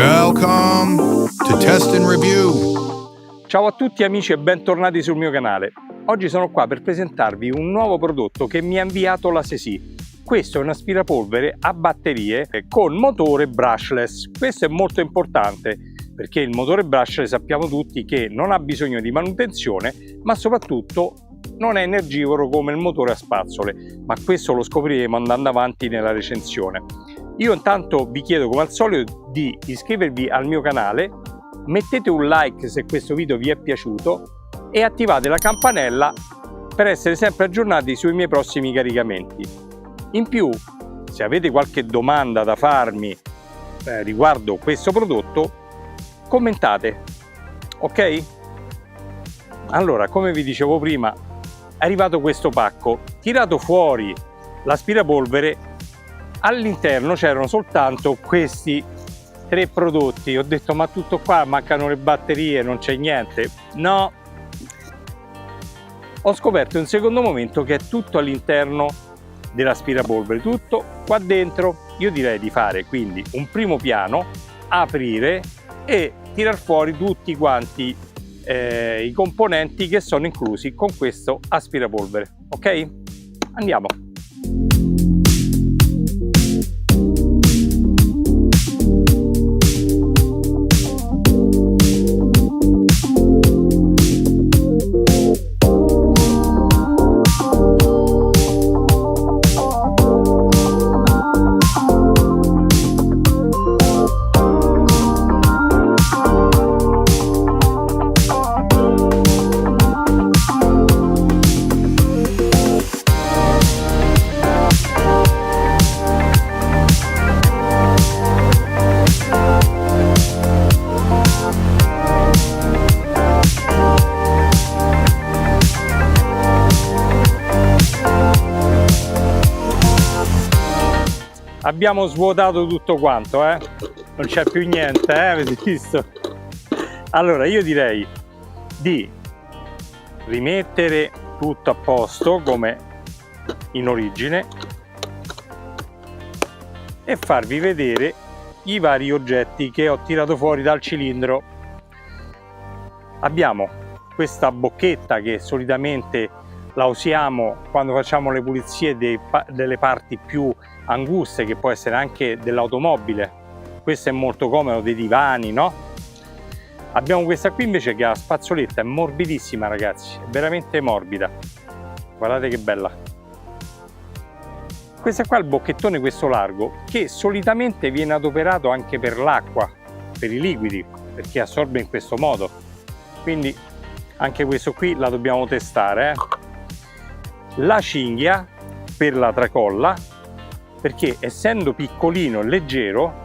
Welcome to Test and Review. Ciao a tutti amici e bentornati sul mio canale. Oggi sono qua per presentarvi un nuovo prodotto che mi ha inviato la Sesi. Questo è un aspirapolvere a batterie con motore brushless. Questo è molto importante perché il motore brushless sappiamo tutti che non ha bisogno di manutenzione, ma soprattutto non è energivoro come il motore a spazzole, ma questo lo scopriremo andando avanti nella recensione. Io intanto vi chiedo come al solito di iscrivervi al mio canale, mettete un like se questo video vi è piaciuto e attivate la campanella per essere sempre aggiornati sui miei prossimi caricamenti. In più, se avete qualche domanda da farmi riguardo questo prodotto, commentate, ok? Allora, come vi dicevo prima, è arrivato questo pacco. Tirato fuori l'aspirapolvere, all'interno c'erano soltanto questi 3 prodotti. Ho detto, ma tutto qua, mancano le batterie, non c'è niente. No, ho scoperto in un secondo momento che è tutto all'interno dell'aspirapolvere, tutto qua dentro. Io direi di fare quindi un primo piano, aprire e tirar fuori tutti quanti i componenti che sono inclusi con questo aspirapolvere. Ok? Andiamo. Abbiamo svuotato tutto quanto, non c'è più niente, avete visto? Allora io direi di rimettere tutto a posto come in origine e farvi vedere i vari oggetti che ho tirato fuori dal cilindro. Abbiamo questa bocchetta che solitamente la usiamo quando facciamo le pulizie delle parti più anguste, che può essere anche dell'automobile. Questo è molto comodo, dei divani, no? Abbiamo questa qui invece che ha la spazzoletta, è morbidissima ragazzi, è veramente morbida, guardate che bella. Questa qua è il bocchettone, questo largo, che solitamente viene adoperato anche per l'acqua, per i liquidi, perché assorbe in questo modo, quindi anche questo qui la dobbiamo testare. La cinghia per la tracolla, perché essendo piccolino e leggero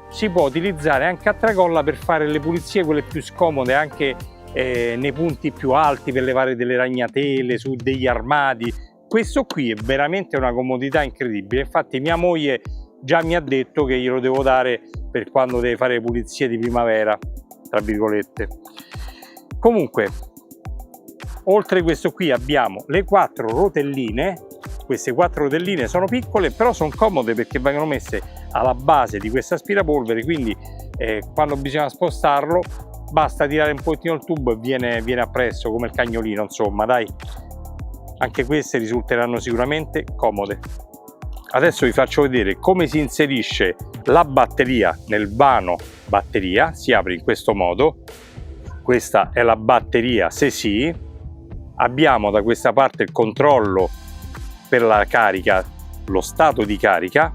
si può utilizzare anche a tracolla per fare le pulizie quelle più scomode, anche nei punti più alti, per levare delle ragnatele su degli armadi. Questo qui è veramente una comodità incredibile, infatti mia moglie già mi ha detto che glielo devo dare per quando deve fare le pulizie di primavera, tra virgolette. Comunque, oltre a questo qui abbiamo le 4 rotelline. Queste 4 rotelline sono piccole, però sono comode perché vengono messe alla base di questo aspirapolvere, quindi quando bisogna spostarlo basta tirare un pochettino il tubo e viene appresso, come il cagnolino, insomma, dai. Anche queste risulteranno sicuramente comode. Adesso vi faccio vedere come si inserisce la batteria nel vano batteria. Si apre in questo modo. Questa è la batteria Sesi. Abbiamo da questa parte il controllo per la carica, lo stato di carica,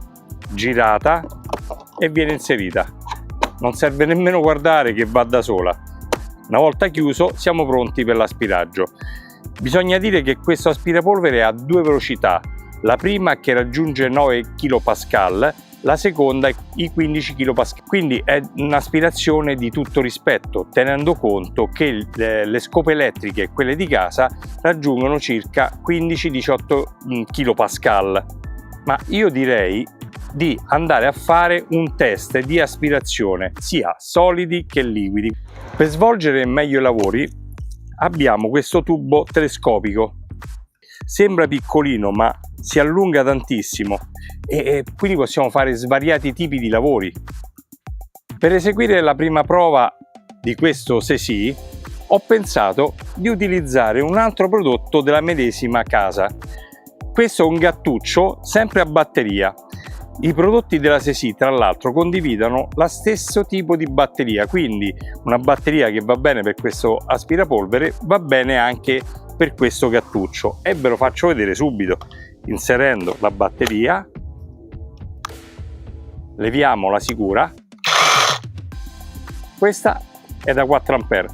girata e viene inserita. Non serve nemmeno guardare che va da sola. Una volta chiuso siamo pronti per l'aspiraggio. Bisogna dire che questo aspirapolvere ha 2 velocità. La prima che raggiunge 9 kPa, la seconda i 15 kPa. Quindi è un'aspirazione di tutto rispetto, tenendo conto che le scope elettriche e quelle di casa raggiungono circa 15-18 kPa. Ma io direi di andare a fare un test di aspirazione sia solidi che liquidi. Per svolgere meglio i lavori abbiamo questo tubo telescopico. Sembra piccolino ma si allunga tantissimo e quindi possiamo fare svariati tipi di lavori. Per eseguire la prima prova di questo Ceci ho pensato di utilizzare un altro prodotto della medesima casa. Questo è un gattuccio sempre a batteria. I prodotti della Ceci tra l'altro condividono lo stesso tipo di batteria, quindi una batteria che va bene per questo aspirapolvere va bene anche per questo gattuccio, e ve lo faccio vedere subito. Inserendo la batteria, leviamo la sicura. Questa è da 4 A.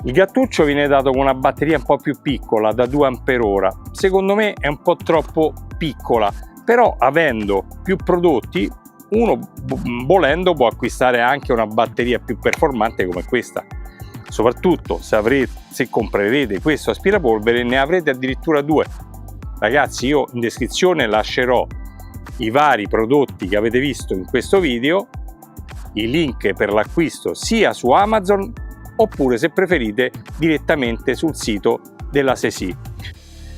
Il gattuccio viene dato con una batteria un po' più piccola, da 2 Ah. Secondo me è un po' troppo piccola, però avendo più prodotti, uno volendo può acquistare anche una batteria più performante come questa. Soprattutto se comprerete questo aspirapolvere, ne avrete addirittura 2. Ragazzi, io in descrizione lascerò i vari prodotti che avete visto in questo video, i link per l'acquisto sia su Amazon oppure, se preferite, direttamente sul sito della Ceci.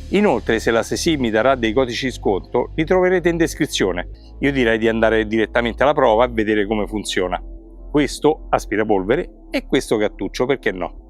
Inoltre, se la Ceci mi darà dei codici sconto, li troverete in descrizione. Io direi di andare direttamente alla prova e vedere come funziona questo aspirapolvere e questo gattuccio, perché no?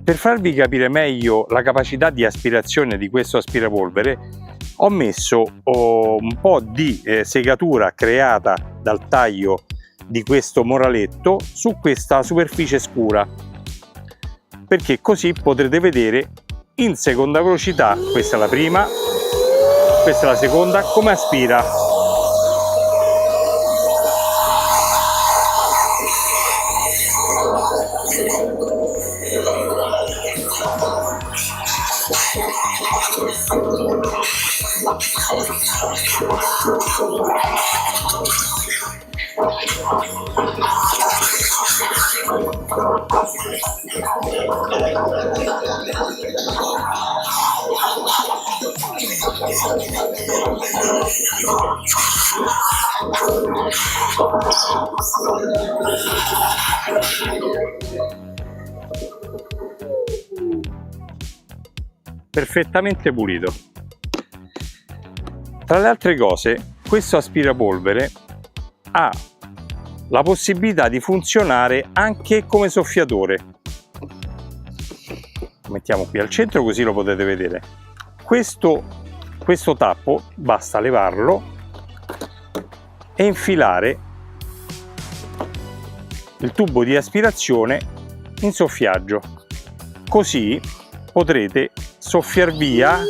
Per farvi capire meglio la capacità di aspirazione di questo aspirapolvere, ho messo un po' di segatura creata dal taglio di questo moraletto su questa superficie scura, perché così potrete vedere in seconda velocità, questa è la prima, questa è la seconda, come aspira. Perfettamente pulito. Tra le altre cose, questo aspirapolvere ha la possibilità di funzionare anche come soffiatore. Lo mettiamo qui al centro così lo potete vedere. Questo tappo basta levarlo e infilare il tubo di aspirazione in soffiaggio, così potrete soffiar via.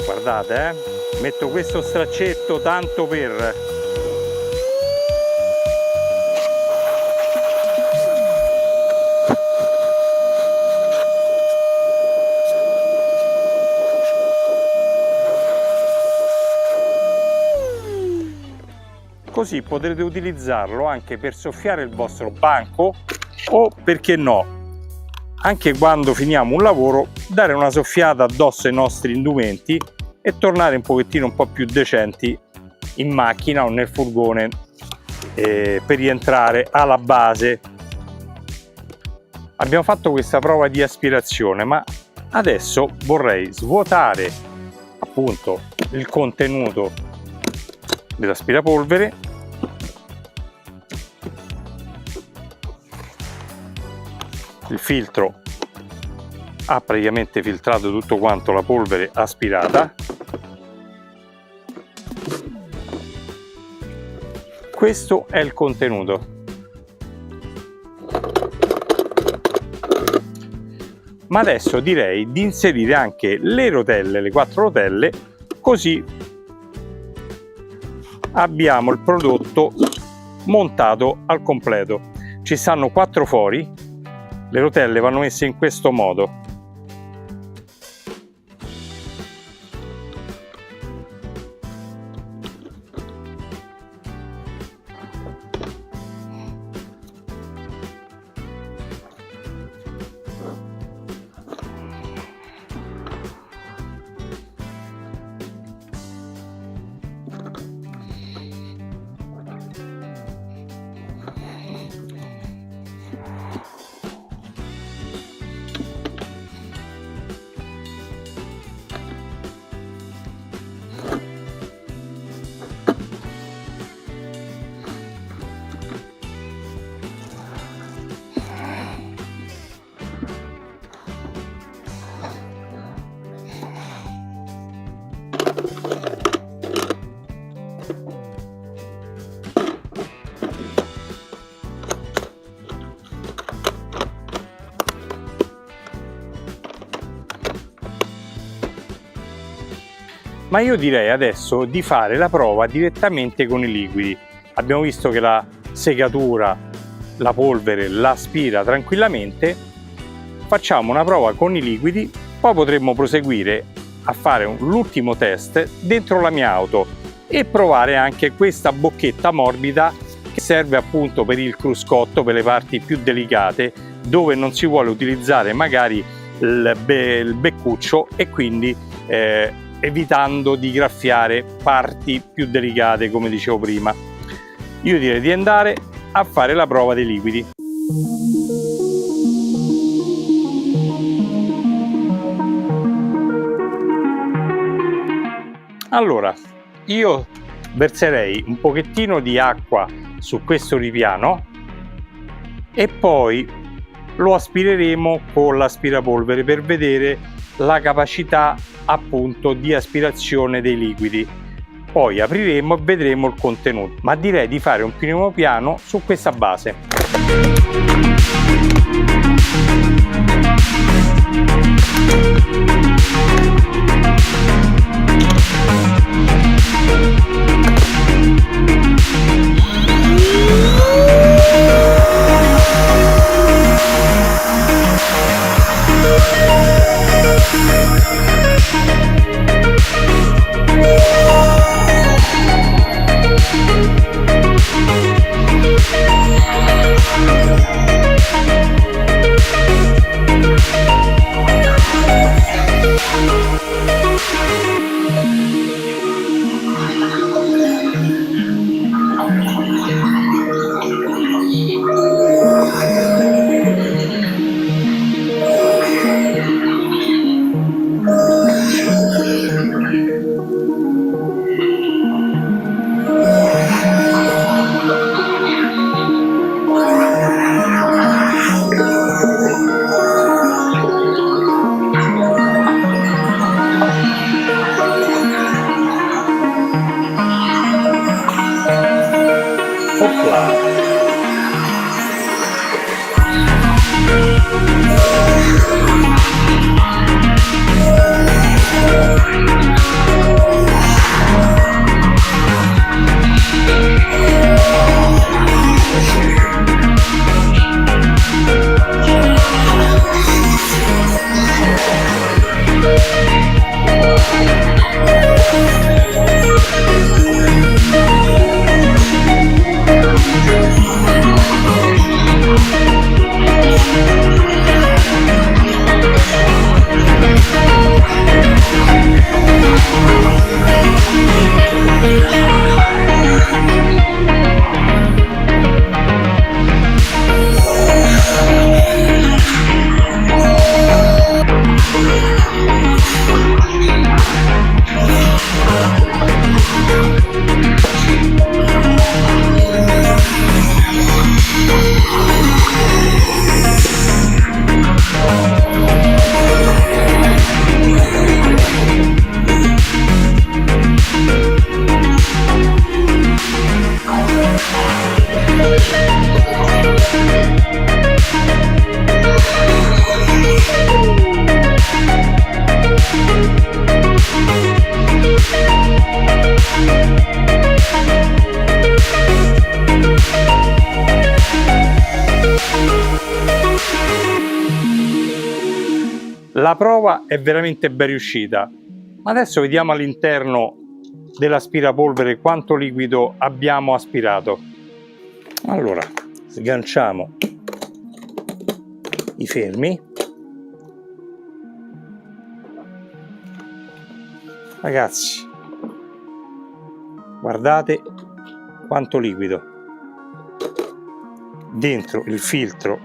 Guardate, metto questo straccetto tanto per così potrete utilizzarlo anche per soffiare il vostro banco o, perché no, anche quando finiamo un lavoro, dare una soffiata addosso ai nostri indumenti e tornare un po' più decenti in macchina o nel furgone per rientrare alla base. Abbiamo fatto questa prova di aspirazione, ma adesso vorrei svuotare appunto il contenuto dell'aspirapolvere, il filtro ha praticamente filtrato tutto quanto la polvere aspirata. Questo è il contenuto. Ma adesso direi di inserire anche le rotelle, le 4 rotelle, così abbiamo il prodotto montato al completo. Ci stanno 4 fori, le rotelle vanno messe in questo modo. Ma io direi adesso di fare la prova direttamente con i liquidi. Abbiamo visto che la segatura, la polvere l'aspira tranquillamente. Facciamo una prova con i liquidi, poi potremmo proseguire a fare l'ultimo test dentro la mia auto e provare anche questa bocchetta morbida che serve appunto per il cruscotto, per le parti più delicate dove non si vuole utilizzare magari il beccuccio e quindi evitando di graffiare parti più delicate, come dicevo prima. Io direi di andare a fare la prova dei liquidi. Allora, io verserei un pochettino di acqua su questo ripiano e poi lo aspireremo con l'aspirapolvere per vedere la capacità appunto di aspirazione dei liquidi. Poi apriremo e vedremo il contenuto, ma direi di fare un primo piano su questa base. La prova è veramente ben riuscita. Adesso vediamo all'interno dell'aspirapolvere quanto liquido abbiamo aspirato. Allora, sganciamo i fermi. Ragazzi, guardate quanto liquido. Dentro il filtro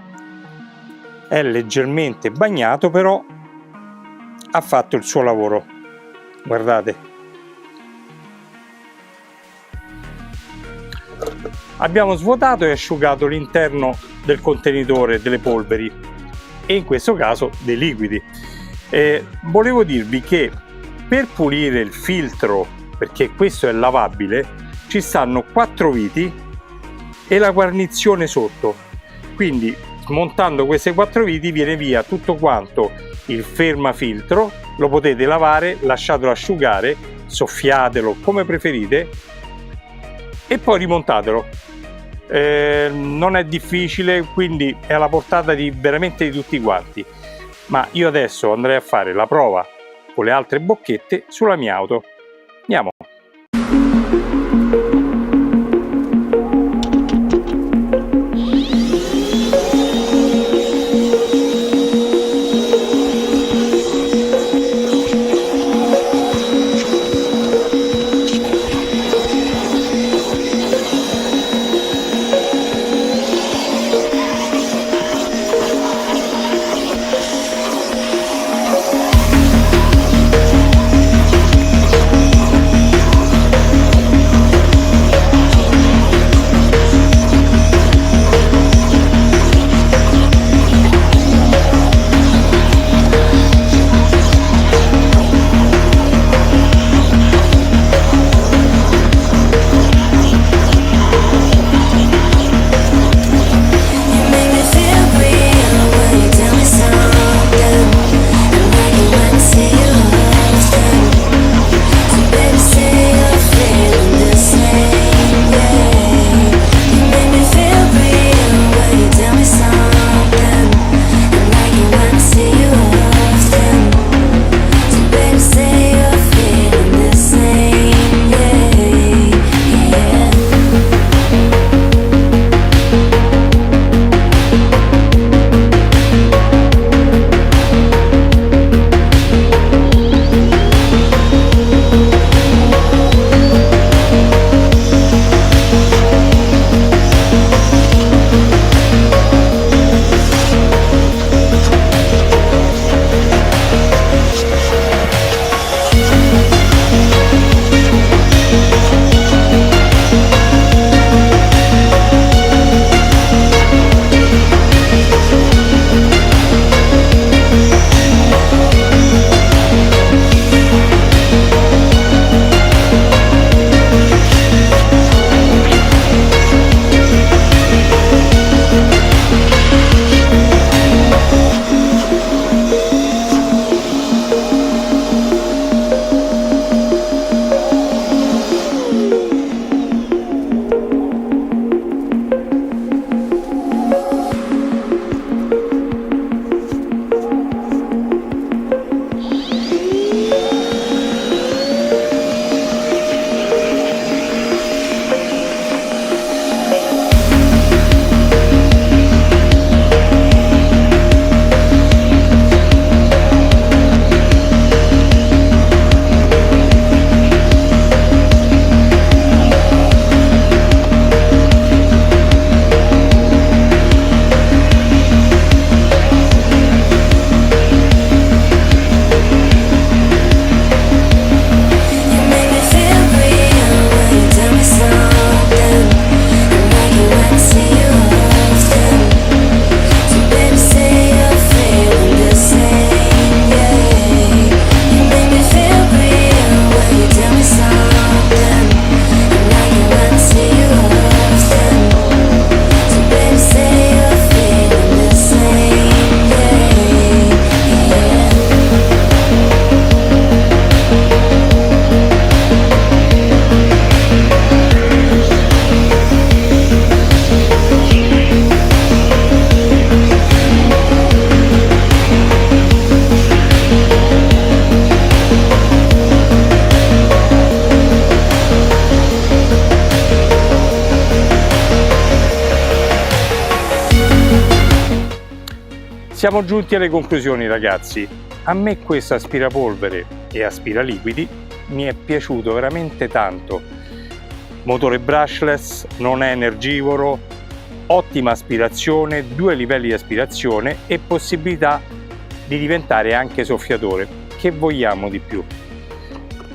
è leggermente bagnato, però ha fatto il suo lavoro. Guardate. Abbiamo svuotato e asciugato l'interno del contenitore delle polveri e in questo caso dei liquidi. Volevo dirvi che per pulire il filtro, perché questo è lavabile, ci stanno 4 viti e la guarnizione sotto. Quindi smontando queste 4 viti viene via tutto quanto il fermafiltro, lo potete lavare, lasciatelo asciugare, soffiatelo come preferite e poi rimontatelo. Non è difficile, quindi è alla portata di veramente di tutti quanti. Ma io adesso andrei a fare la prova con le altre bocchette sulla mia auto. Andiamo. Siamo giunti alle conclusioni, ragazzi. A me questo aspirapolvere e aspiraliquidi mi è piaciuto veramente tanto. Motore brushless, non è energivoro, ottima aspirazione, 2 livelli di aspirazione e possibilità di diventare anche soffiatore. Che vogliamo di più?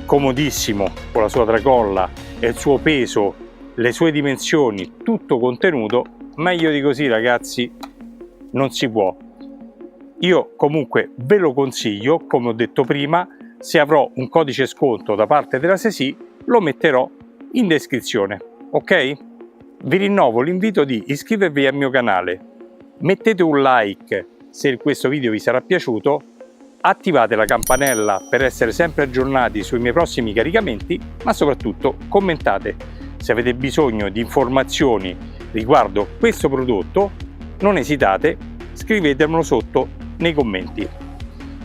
Comodissimo, con la sua tracolla e il suo peso, le sue dimensioni, tutto contenuto. Meglio di così, ragazzi, non si può. Io comunque ve lo consiglio, come ho detto prima. Se avrò un codice sconto da parte della SESI lo metterò in descrizione, ok? Vi rinnovo l'invito di iscrivervi al mio canale, mettete un like se questo video vi sarà piaciuto, attivate la campanella per essere sempre aggiornati sui miei prossimi caricamenti, ma soprattutto commentate. Se avete bisogno di informazioni riguardo questo prodotto, non esitate, scrivetemelo sotto nei commenti.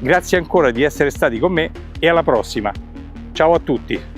Grazie ancora di essere stati con me e alla prossima. Ciao a tutti!